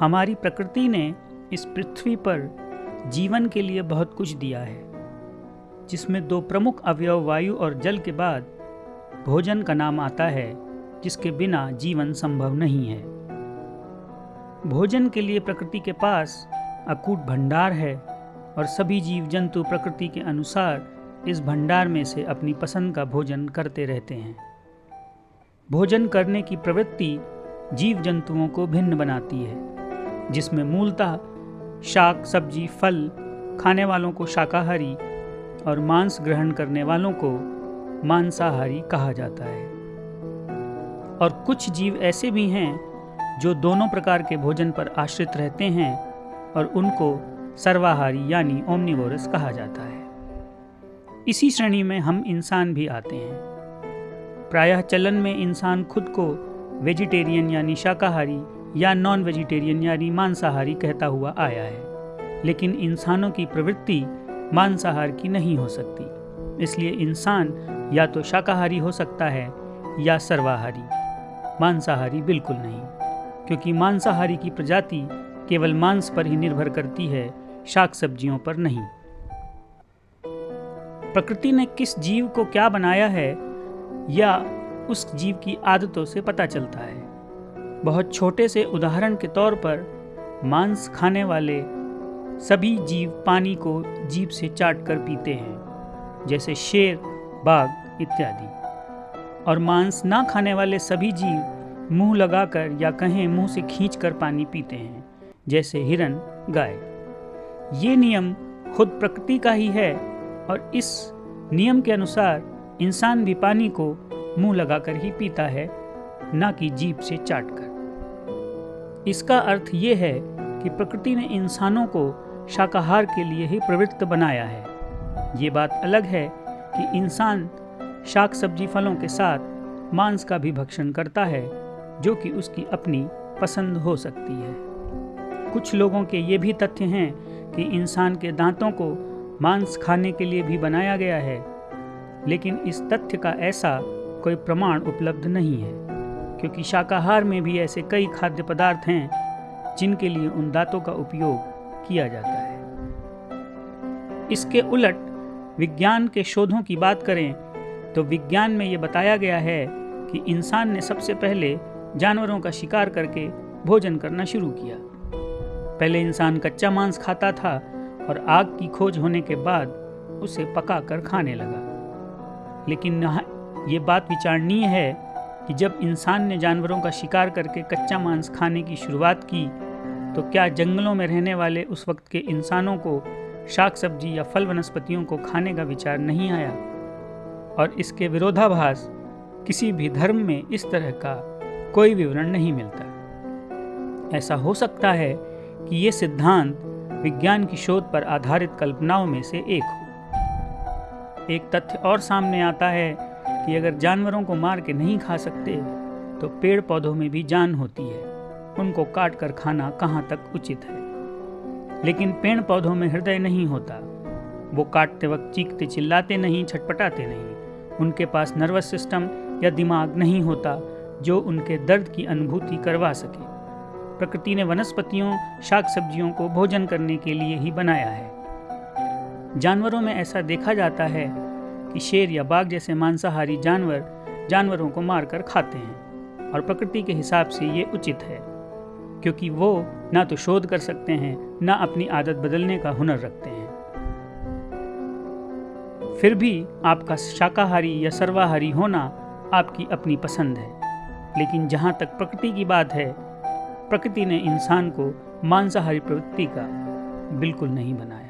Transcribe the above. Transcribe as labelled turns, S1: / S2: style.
S1: हमारी प्रकृति ने इस पृथ्वी पर जीवन के लिए बहुत कुछ दिया है, जिसमें दो प्रमुख अवयव वायु और जल के बाद भोजन का नाम आता है, जिसके बिना जीवन संभव नहीं है। भोजन के लिए प्रकृति के पास अकूट भंडार है और सभी जीव जंतु प्रकृति के अनुसार इस भंडार में से अपनी पसंद का भोजन करते रहते हैं। भोजन करने की प्रवृत्ति जीव जंतुओं को भिन्न बनाती है, जिसमें मूलतः शाक सब्जी फल खाने वालों को शाकाहारी और मांस ग्रहण करने वालों को मांसाहारी कहा जाता है। और कुछ जीव ऐसे भी हैं जो दोनों प्रकार के भोजन पर आश्रित रहते हैं और उनको सर्वाहारी यानी ओमनिवोरस कहा जाता है। इसी श्रेणी में हम इंसान भी आते हैं। प्रायः चलन में इंसान खुद को वेजिटेरियन यानी शाकाहारी या नॉन वेजिटेरियन यानी मांसाहारी कहता हुआ आया है, लेकिन इंसानों की प्रवृत्ति मांसाहार की नहीं हो सकती। इसलिए इंसान या तो शाकाहारी हो सकता है या सर्वाहारी, मांसाहारी बिल्कुल नहीं, क्योंकि मांसाहारी की प्रजाति केवल मांस पर ही निर्भर करती है, शाक सब्जियों पर नहीं। प्रकृति ने किस जीव को क्या बनाया है या उस जीव की आदतों से पता चलता है। बहुत छोटे से उदाहरण के तौर पर मांस खाने वाले सभी जीव पानी को जीभ से चाट कर पीते हैं, जैसे शेर, बाघ इत्यादि। और मांस ना खाने वाले सभी जीव मुंह लगाकर या कहें मुंह से खींचकर पानी पीते हैं, जैसे हिरन, गाय। ये नियम खुद प्रकृति का ही है और इस नियम के अनुसार इंसान भी पानी को मुंह लगाकर ही पीता है, ना कि जीभ से चाटकर। इसका अर्थ ये है कि प्रकृति ने इंसानों को शाकाहार के लिए ही प्रवृत्त बनाया है। ये बात अलग है कि इंसान शाक सब्जी फलों के साथ मांस का भी भक्षण करता है, जो कि उसकी अपनी पसंद हो सकती है। कुछ लोगों के ये भी तथ्य हैं कि इंसान के दांतों को मांस खाने के लिए भी बनाया गया है, लेकिन इस तथ्य का ऐसा कोई प्रमाण उपलब्ध नहीं है, क्योंकि शाकाहार में भी ऐसे कई खाद्य पदार्थ हैं जिनके लिए उन दांतों का उपयोग किया जाता है। इसके उलट विज्ञान के शोधों की बात करें तो विज्ञान में ये बताया गया है कि इंसान ने सबसे पहले जानवरों का शिकार करके भोजन करना शुरू किया। पहले इंसान कच्चा मांस खाता था और आग की खोज होने के बाद उसे पकाकर खाने लगा। लेकिन ये बात विचारणीय है कि जब इंसान ने जानवरों का शिकार करके कच्चा मांस खाने की शुरुआत की, तो क्या जंगलों में रहने वाले उस वक्त के इंसानों को शाक सब्जी या फल वनस्पतियों को खाने का विचार नहीं आया? और इसके विरोधाभास किसी भी धर्म में इस तरह का कोई विवरण नहीं मिलता। ऐसा हो सकता है कि ये सिद्धांत विज्ञान की शोध पर आधारित कल्पनाओं में से एक हो। एक तथ्य और सामने आता है कि अगर जानवरों को मार के नहीं खा सकते तो पेड़ पौधों में भी जान होती है, उनको काट कर खाना कहाँ तक उचित है। लेकिन पेड़ पौधों में हृदय नहीं होता, वो काटते वक्त चीखते चिल्लाते नहीं, छटपटाते नहीं। उनके पास नर्वस सिस्टम या दिमाग नहीं होता जो उनके दर्द की अनुभूति करवा सके। प्रकृति ने वनस्पतियों, शाक सब्जियों को भोजन करने के लिए ही बनाया है। जानवरों में ऐसा देखा जाता है कि शेर या बाघ जैसे मांसाहारी जानवरों को मारकर खाते हैं, और प्रकृति के हिसाब से ये उचित है, क्योंकि वो ना तो शोध कर सकते हैं, ना अपनी आदत बदलने का हुनर रखते हैं। फिर भी आपका शाकाहारी या सर्वाहारी होना आपकी अपनी पसंद है, लेकिन जहाँ तक प्रकृति की बात है, प्रकृति ने इंसान को मांसाहारी प्रवृत्ति का बिल्कुल नहीं बनाया।